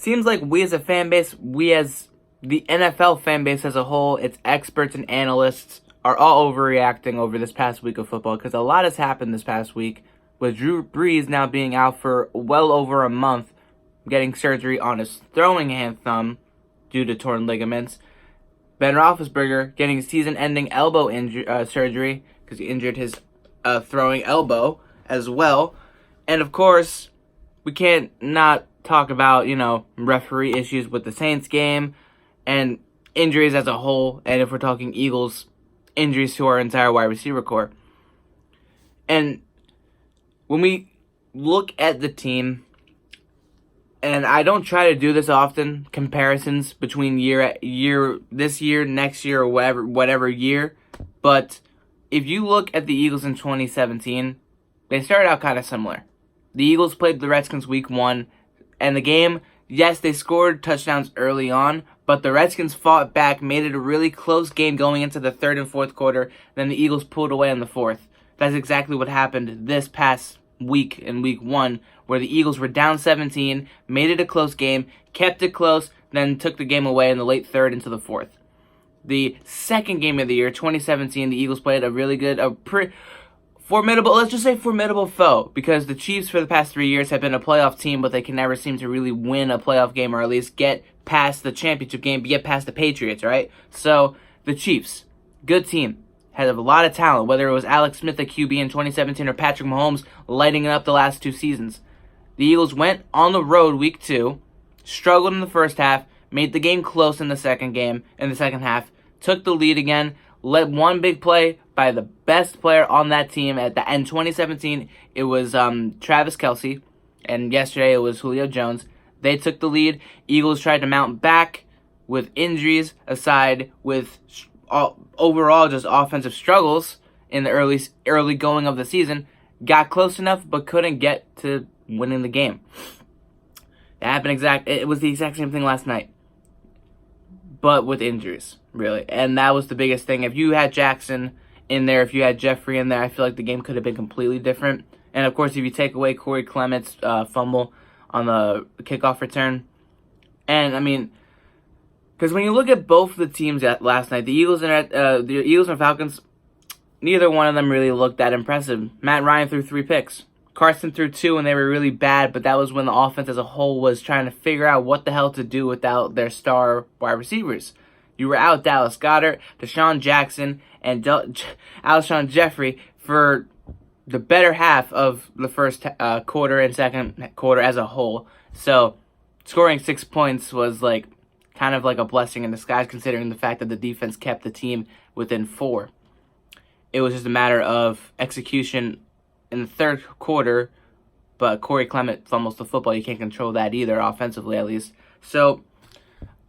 seems like we as a fan base, we as the NFL fan base as a whole, its experts and analysts are all overreacting over this past week of football because a lot has happened this past week with Drew Brees now being out for well over a month, getting surgery on his throwing hand thumb due to torn ligaments. Ben Roethlisberger getting season-ending elbow surgery because he injured his throwing elbow as well. And of course, we can't not talk about, referee issues with the Saints game and injuries as a whole. And if we're talking Eagles, injuries to our entire wide receiver core. And when we look at the team, and I don't try to do this often, comparisons between this year, next year, or whatever year, but if you look at the Eagles in 2017, they started out kind of similar. The Eagles played the Redskins week 1, and the game, yes, they scored touchdowns early on, but the Redskins fought back, made it a really close game going into the third and fourth quarter, then the Eagles pulled away in the fourth. That's exactly what happened this past week in week 1, where the Eagles were down 17, made it a close game, kept it close, then took the game away in the late third into the fourth. The second game of the year, 2017, the Eagles played formidable foe, because the Chiefs for the past 3 years have been a playoff team, but they can never seem to really win a playoff game or at least get past the championship game, get past the Patriots, right? So, the Chiefs, good team, had a lot of talent, whether it was Alex Smith at QB in 2017 or Patrick Mahomes lighting it up the last 2 seasons. The Eagles went on the road week 2, struggled in the first half, made the game close in the second half, took the lead again, led one big play by the best player on that team at the end. 2017, it was Travis Kelce, and yesterday it was Julio Jones. They took the lead. Eagles tried to mount back with injuries aside, with overall just offensive struggles in the early going of the season. Got close enough, but couldn't get to winning the game. It was the exact same thing last night, but with injuries, really. And that was the biggest thing. If you had Jackson in there, if you had Jeffrey in there, I feel like the game could have been completely different. And of course, if you take away Corey Clement's fumble on the kickoff return, and I mean, because when you look at both the teams last night, the Eagles and Falcons, neither one of them really looked that impressive. Matt Ryan threw 3 picks. Carson threw 2, and they were really bad, but that was when the offense as a whole was trying to figure out what the hell to do without their star wide receivers. You were out Dallas Goedert, Deshaun Jackson, and Alshon Jeffrey for the better half of the first quarter and second quarter as a whole. So scoring 6 points was kind of like a blessing in disguise, considering the fact that the defense kept the team within 4. It was just a matter of execution in the third quarter, but Corey Clement fumbles the football. You can't control that either, offensively at least. So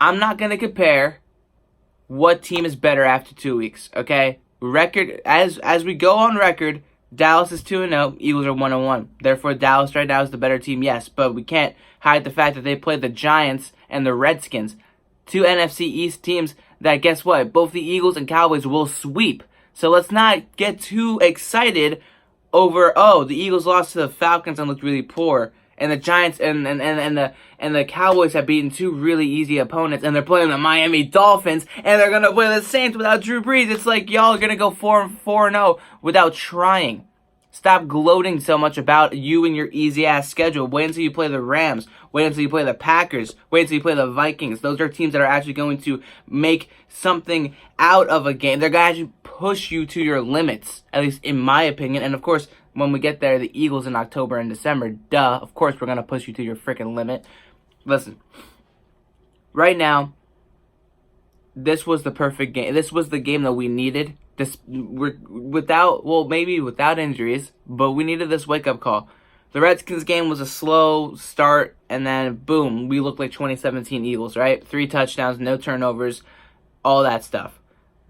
I'm not going to compare what team is better after 2 weeks, okay? Record, as we go on record, Dallas is 2-0, Eagles are 1-1. Therefore, Dallas right now is the better team, yes, but we can't hide the fact that they played the Giants and the Redskins, 2 NFC East teams that, guess what, both the Eagles and Cowboys will sweep. So let's not get too excited over, the Eagles lost to the Falcons and looked really poor, and the Giants and the Cowboys have beaten 2 really easy opponents, and they're playing the Miami Dolphins, and they're gonna play the Saints without Drew Brees. It's like y'all are gonna go 4-0 without trying. Stop gloating so much about you and your easy-ass schedule. Wait until you play the Rams. Wait until you play the Packers. Wait until you play the Vikings. Those are teams that are actually going to make something out of a game. They're going to actually push you to your limits, at least in my opinion. And, of course, when we get there, the Eagles in October and December, of course we're going to push you to your freaking limit. Listen, right now, this was the perfect game. This was the game that we needed. Maybe without injuries, but we needed this wake-up call. The Redskins game was a slow start, and then boom, we looked like 2017 Eagles, right? 3 touchdowns, no turnovers, all that stuff.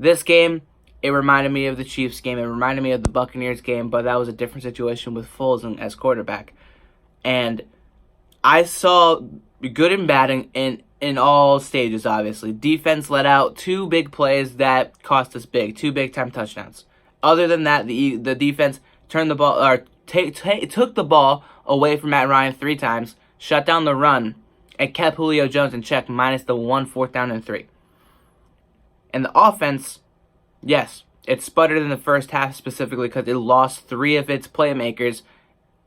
This game, it reminded me of the Chiefs game. It reminded me of the Buccaneers game, but that was a different situation with Foles as quarterback. And I saw good and bad in all stages, obviously. Defense let out 2 big plays that cost us big, 2 big-time touchdowns. Other than that, the defense turned the ball, or took the ball away from Matt Ryan 3 times, shut down the run, and kept Julio Jones in check minus the 1 4th down and 3. And the offense, yes, it sputtered in the first half specifically because it lost 3 of its playmakers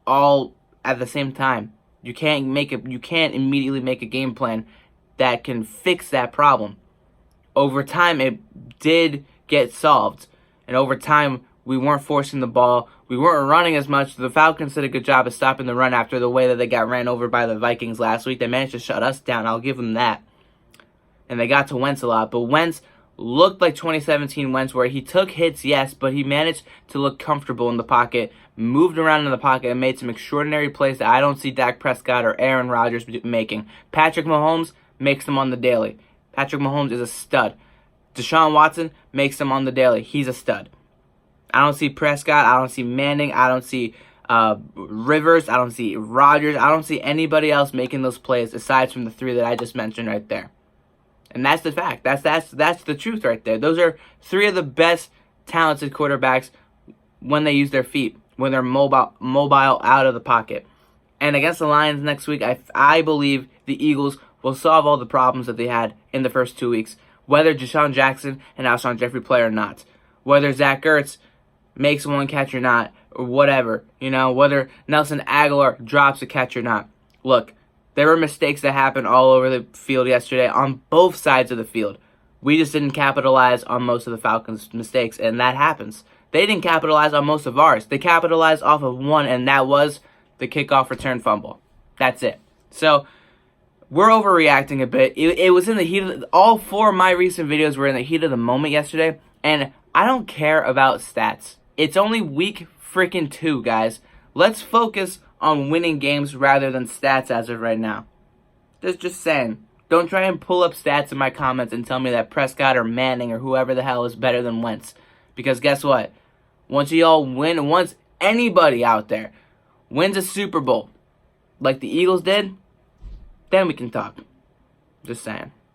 all at the same time. You can't immediately make a game plan that can fix that problem. Over time, it did get solved. And over time, we weren't forcing the ball. We weren't running as much. The Falcons did a good job of stopping the run after the way that they got ran over by the Vikings last week. They managed to shut us down. I'll give them that. And they got to Wentz a lot. But Wentz looked like 2017 Wentz, where he took hits, yes, but he managed to look comfortable in the pocket, moved around in the pocket, and made some extraordinary plays that I don't see Dak Prescott or Aaron Rodgers making. Patrick Mahomes makes them on the daily. Patrick Mahomes is a stud. Deshaun Watson makes them on the daily. He's a stud. I don't see Prescott. I don't see Manning. I don't see Rivers. I don't see Rodgers. I don't see anybody else making those plays aside from the 3 that I just mentioned right there. And that's the fact. That's the truth right there. Those are 3 of the best talented quarterbacks when they use their feet, when they're mobile out of the pocket. And against the Lions next week, I believe the Eagles will solve all the problems that they had in the first 2 weeks, whether Deshaun Jackson and Alshon Jeffrey play or not, whether Zach Ertz makes one catch or not, or whatever, whether Nelson Aguilar drops a catch or not. Look, there were mistakes that happened all over the field yesterday on both sides of the field. We just didn't capitalize on most of the Falcons' mistakes, and that happens. They didn't capitalize on most of ours. They capitalized off of one, and that was the kickoff return fumble. That's it. So, we're overreacting a bit. It was in the heat of all 4 of my recent videos were in the heat of the moment yesterday, and I don't care about stats. It's only week freaking 2, guys. Let's focus on winning games rather than stats as of right now. Just saying. Don't try and pull up stats in my comments and tell me that Prescott or Manning or whoever the hell is better than Wentz. Because guess what? Once anybody out there wins a Super Bowl like the Eagles did, then we can talk. Just saying.